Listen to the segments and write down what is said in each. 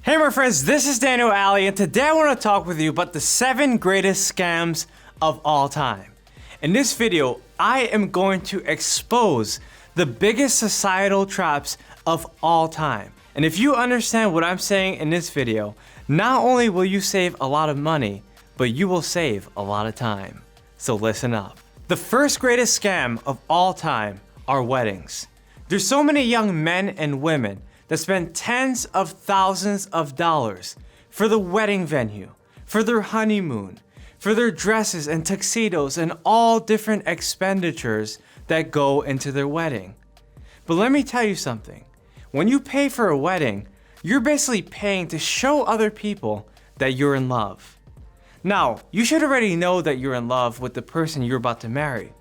Hey my friends, this is Daniel Alley, and today I want to talk with you about the 7 greatest scams of all time. In this video, I am going to expose the biggest societal traps of all time. And if you understand what I'm saying in this video, not only will you save a lot of money, but you will save a lot of time. So listen up. The first greatest scam of all time are weddings. There's so many young men and women that spend tens of thousands of dollars for the wedding venue, for their honeymoon, for their dresses and tuxedos and all different expenditures that go into their wedding. But let me tell you something. When you pay for a wedding, you're basically paying to show other people that you're in love. Now, you should already know that you're in love with the person you're about to marry.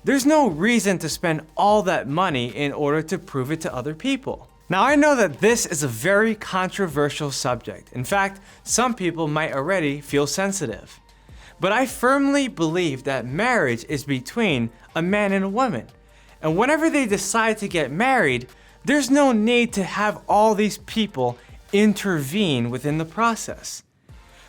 There's no reason to spend all that money in order to prove it to other people. Now, I know that this is a very controversial subject. In fact, some people might already feel sensitive. But I firmly believe that marriage is between a man and a woman. And whenever they decide to get married, there's no need to have all these people intervene within the process.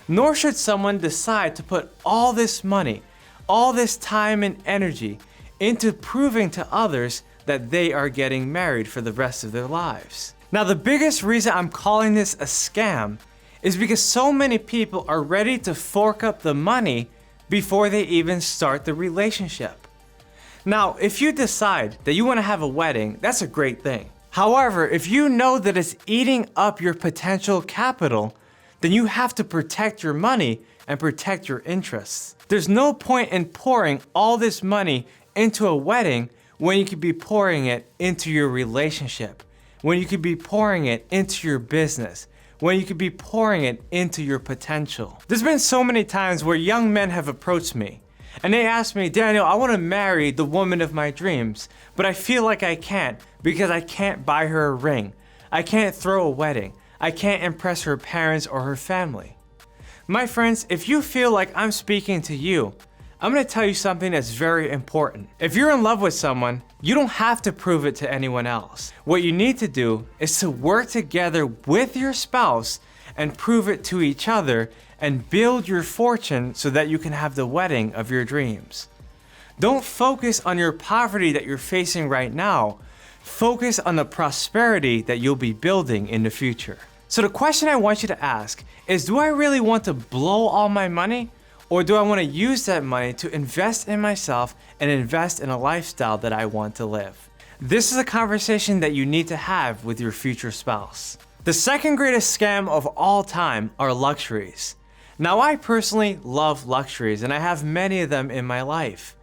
Nor should someone decide to put all this money, all this time and energy into proving to others that they are getting married for the rest of their lives. Now, the biggest reason I'm calling this a scam is because so many people are ready to fork up the money before they even start the relationship. Now, if you decide that you want to have a wedding, that's a great thing. However, if you know that it's eating up your potential capital, then you have to protect your money and protect your interests. There's no point in pouring all this money into a wedding when you could be pouring it into your relationship, when you could be pouring it into your business, when you could be pouring it into your potential. There's been so many times where young men have approached me and they ask me, Daniel, I want to marry the woman of my dreams, but I feel like I can't because I can't buy her a ring. I can't throw a wedding. I can't impress her parents or her family. My friends, if you feel like I'm speaking to you, I'm going to tell you something that's very important. If you're in love with someone, you don't have to prove it to anyone else. What you need to do is to work together with your spouse and prove it to each other and build your fortune so that you can have the wedding of your dreams. Don't focus on your poverty that you're facing right now. Focus on the prosperity that you'll be building in the future. So the question I want you to ask is, do I really want to blow all my money? Or do I want to use that money to invest in myself and invest in a lifestyle that I want to live? This is a conversation that you need to have with your future spouse. The second greatest scam of all time are luxuries. Now, I personally love luxuries and I have many of them in my life.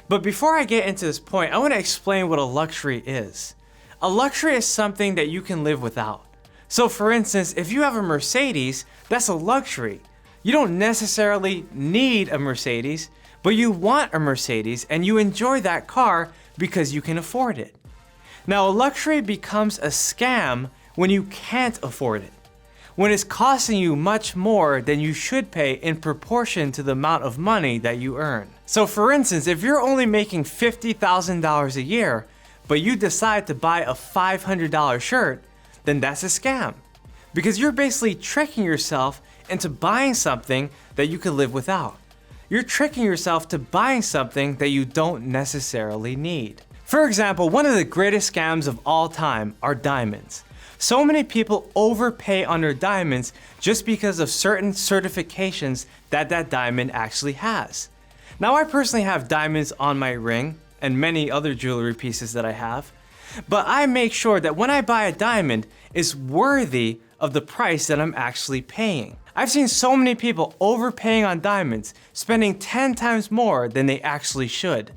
But before I get into this point, I want to explain what a luxury is. A luxury is something that you can live without. So for instance, if you have a Mercedes, that's a luxury. You don't necessarily need a Mercedes, but you want a Mercedes and you enjoy that car because you can afford it. Now, a luxury becomes a scam when you can't afford it, when it's costing you much more than you should pay in proportion to the amount of money that you earn. So for instance, if you're only making $50,000 a year, but you decide to buy a $500 shirt, then that's a scam. Because you're basically tricking yourself into buying something that you could live without. You're tricking yourself to buying something that you don't necessarily need. For example, one of the greatest scams of all time are diamonds. So many people overpay on their diamonds just because of certain certifications that that diamond actually has. Now, I personally have diamonds on my ring and many other jewelry pieces that I have, but I make sure that when I buy a diamond, it's worthy of the price that I'm actually paying. I've seen so many people overpaying on diamonds, spending 10 times more than they actually should.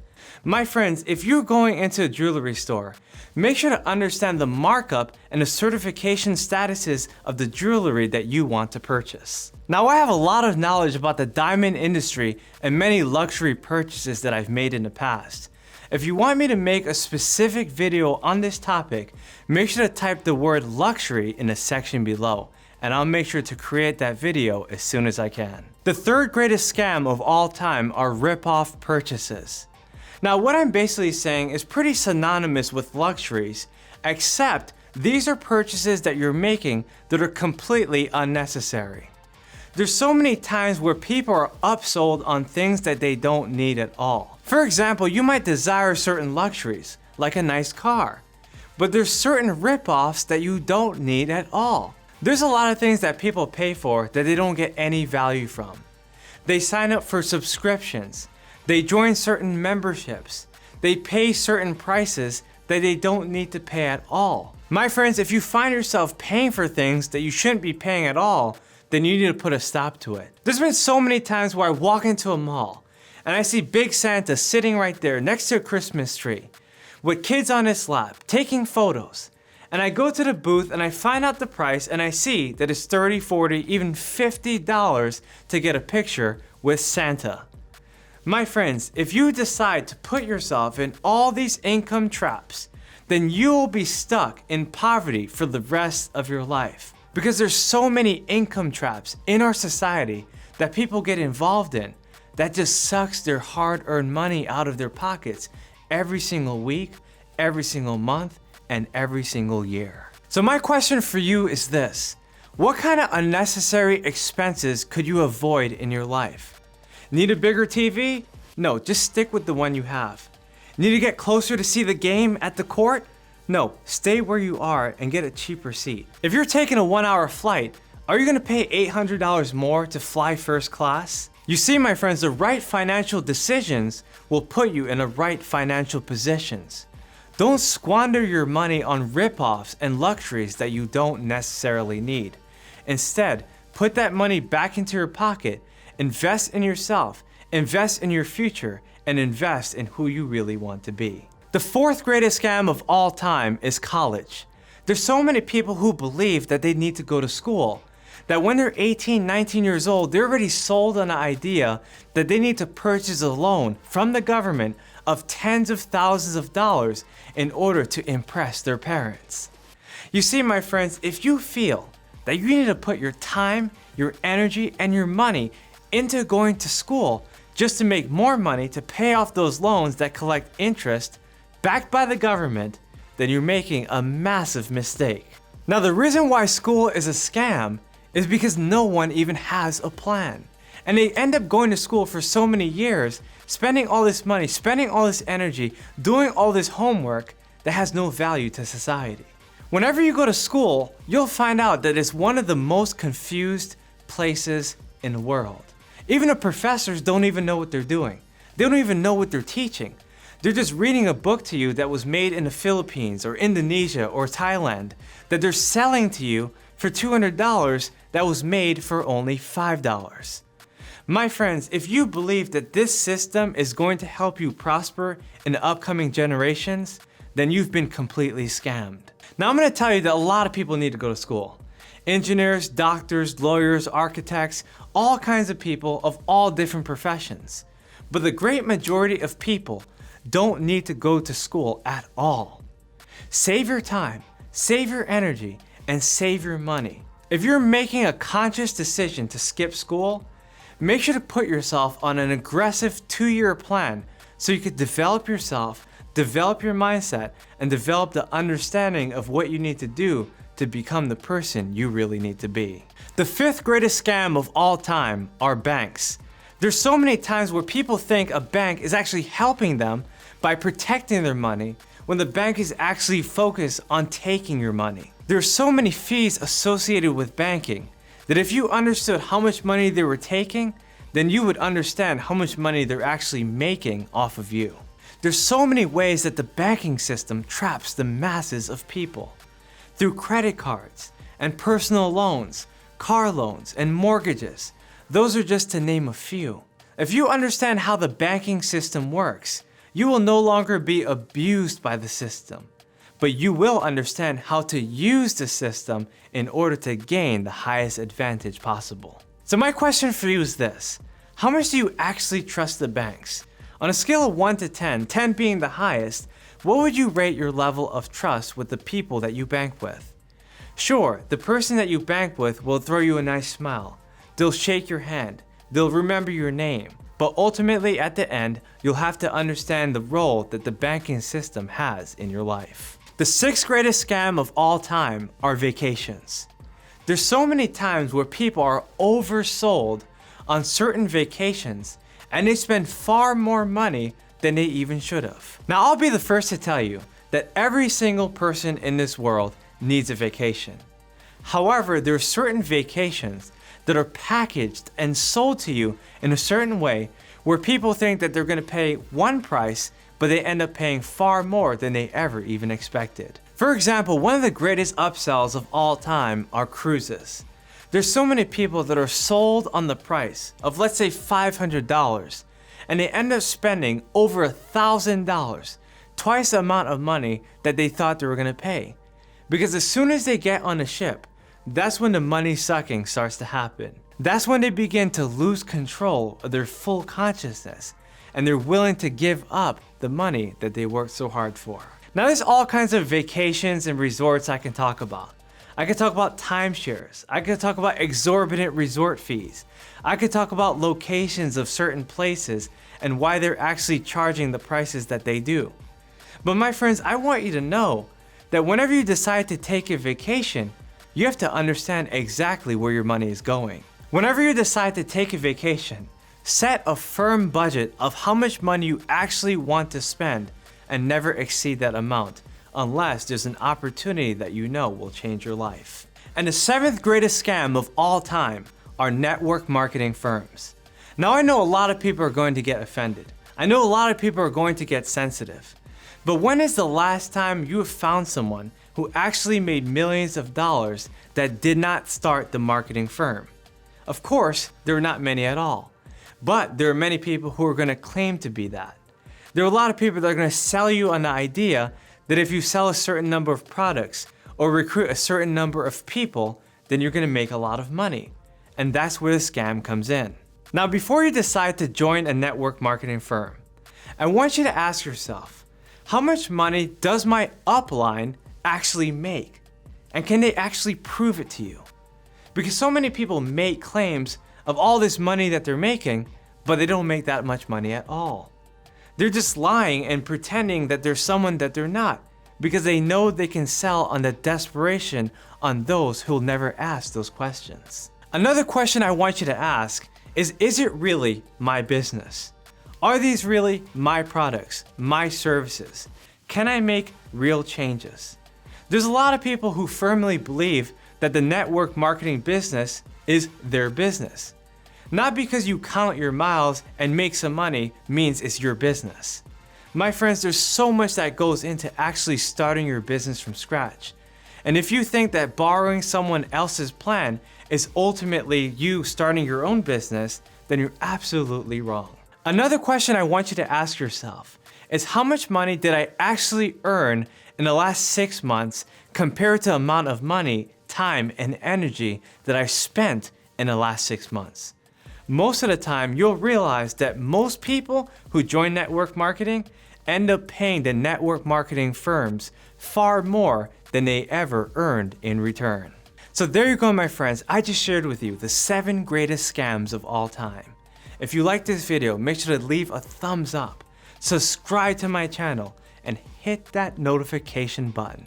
My friends, if you're going into a jewelry store, make sure to understand the markup and the certification statuses of the jewelry that you want to purchase. Now, I have a lot of knowledge about the diamond industry and many luxury purchases that I've made in the past. If you want me to make a specific video on this topic, make sure to type the word luxury in the section below, and I'll make sure to create that video as soon as I can. The third greatest scam of all time are rip-off purchases. Now, what I'm basically saying is pretty synonymous with luxuries, except These are purchases that you're making that are completely unnecessary. There's so many times where people are upsold on things that they don't need at all. For example, you might desire certain luxuries, like a nice car, but there's certain rip-offs that you don't need at all. There's a lot of things that people pay for that they don't get any value from. They sign up for subscriptions, they join certain memberships, they pay certain prices that they don't need to pay at all. My friends, if you find yourself paying for things that you shouldn't be paying at all, then you need to put a stop to it. There's been so many times where I walk into a mall and I see Big Santa sitting right there next to a Christmas tree with kids on his lap taking photos. And I go to the booth and I find out the price and I see that it's $30, $40, even $50 to get a picture with Santa. My friends, if you decide to put yourself in all these income traps, then you will be stuck in poverty for the rest of your life. Because there's so many income traps in our society that people get involved in that just sucks their hard-earned money out of their pockets every single week, every single month, and every single year. So my question for you is this: what kind of unnecessary expenses could you avoid in your life? Need a bigger TV? No, just stick with the one you have. Need to get closer to see the game at the court? No, stay where you are and get a cheaper seat. If you're taking a 1-hour flight, are you gonna pay $800 more to fly first class? You see, my friends, the right financial decisions will put you in the right financial positions. Don't squander your money on rip-offs and luxuries that you don't necessarily need. Instead, put that money back into your pocket, invest in yourself, invest in your future, and invest in who you really want to be. The fourth greatest scam of all time is college. There's so many people who believe that they need to go to school, that when they're 18, 19 years old, they're already sold on the idea that they need to purchase a loan from the government of tens of thousands of dollars in order to impress their parents. You see, my friends, if you feel that you need to put your time, your energy, and your money into going to school just to make more money to pay off those loans that collect interest backed by the government, then you're making a massive mistake. Now, the reason why school is a scam is because no one even has a plan. And they end up going to school for so many years, spending all this money, spending all this energy, doing all this homework that has no value to society. Whenever you go to school, you'll find out that it's one of the most confused places in the world. Even the professors don't even know what they're doing. They don't even know what they're teaching. They're just reading a book to you that was made in the Philippines or Indonesia or Thailand that they're selling to you for $200 that was made for only $5. My friends, if you believe that this system is going to help you prosper in the upcoming generations, then you've been completely scammed. Now I'm going to tell you that a lot of people need to go to school. Engineers, doctors, lawyers, architects, all kinds of people of all different professions. But the great majority of people don't need to go to school at all. Save your time, save your energy, and save your money. If you're making a conscious decision to skip school, make sure to put yourself on an aggressive 2-year plan so you could develop yourself, develop your mindset, and develop the understanding of what you need to do to become the person you really need to be. The fifth greatest scam of all time are banks. There's so many times where people think a bank is actually helping them by protecting their money when the bank is actually focused on taking your money. There are so many fees associated with banking that if you understood how much money they were taking, then you would understand how much money they're actually making off of you. There's so many ways that the banking system traps the masses of people. Through credit cards and personal loans, car loans, and mortgages. Those are just to name a few. If you understand how the banking system works, you will no longer be abused by the system, but you will understand how to use the system in order to gain the highest advantage possible. So my question for you is this: how much do you actually trust the banks? On a scale of 1 to 10, 10 being the highest, what would you rate your level of trust with the people that you bank with? Sure, the person that you bank with will throw you a nice smile. They'll shake your hand. They'll remember your name. But ultimately, at the end, you'll have to understand the role that the banking system has in your life. The 6th greatest scam of all time are vacations. There's so many times where people are oversold on certain vacations and they spend far more money than they even should have. Now, I'll be the first to tell you that every single person in this world needs a vacation. However, there are certain vacations that are packaged and sold to you in a certain way where people think that they're going to pay one price, but they end up paying far more than they ever even expected. For example, one of the greatest upsells of all time are cruises. There's so many people that are sold on the price of, let's say, $500, and they end up spending over $1,000, twice the amount of money that they thought they were going to pay. Because as soon as they get on a ship, that's when the money sucking starts to happen. That's when they begin to lose control of their full consciousness, and they're willing to give up the money that they worked so hard for. Now, there's all kinds of vacations and resorts I can talk about. I could talk about timeshares. I could talk about exorbitant resort fees. I could talk about locations of certain places and why they're actually charging the prices that they do. But my friends, I want you to know that whenever you decide to take a vacation, you have to understand exactly where your money is going. Whenever you decide to take a vacation, set a firm budget of how much money you actually want to spend and never exceed that amount, unless there's an opportunity that you know will change your life. And the 7th greatest scam of all time are network marketing firms. Now, I know a lot of people are going to get offended. I know a lot of people are going to get sensitive. But when is the last time you have found someone who actually made millions of dollars that did not start the marketing firm? Of course, there are not many at all. But there are many people who are going to claim to be that. There are a lot of people that are going to sell you on the idea that if you sell a certain number of products or recruit a certain number of people, then you're going to make a lot of money. And that's where the scam comes in. Now, before you decide to join a network marketing firm, I want you to ask yourself, how much money does my upline actually make? And can they actually prove it to you? Because so many people make claims of all this money that they're making, but they don't make that much money at all. They're just lying and pretending that they're someone that they're not, because they know they can sell on the desperation on those who'll never ask those questions. Another question I want you to ask is it really my business? Are these really my products, my services? Can I make real changes? There's a lot of people who firmly believe that the network marketing business is their business. Not because you count your miles and make some money means it's your business. My friends, there's so much that goes into actually starting your business from scratch. And if you think that borrowing someone else's plan is ultimately you starting your own business, then you're absolutely wrong. Another question I want you to ask yourself is, how much money did I actually earn in the last 6 months compared to the amount of money, time, and energy that I spent in the last 6 months? Most of the time, you'll realize that most people who join network marketing end up paying the network marketing firms far more than they ever earned in return. So there you go, my friends. I just shared with you the 7 greatest scams of all time. If you like this video, make sure to leave a thumbs up, subscribe to my channel, and hit that notification button.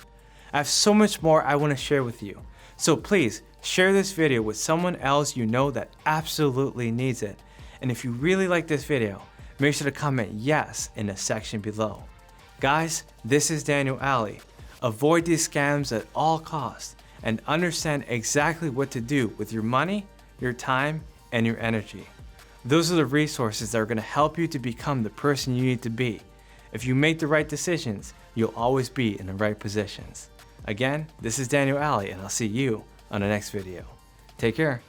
I have so much more I want to share with you. So please share this video with someone else you know that absolutely needs it. And if you really like this video, make sure to comment yes in the section below. Guys, this is Daniel Alley. Avoid these scams at all costs and understand exactly what to do with your money, your time, and your energy. Those are the resources that are going to help you to become the person you need to be. If you make the right decisions, you'll always be in the right positions. Again, this is Daniel Alley, and I'll see you on the next video. Take care.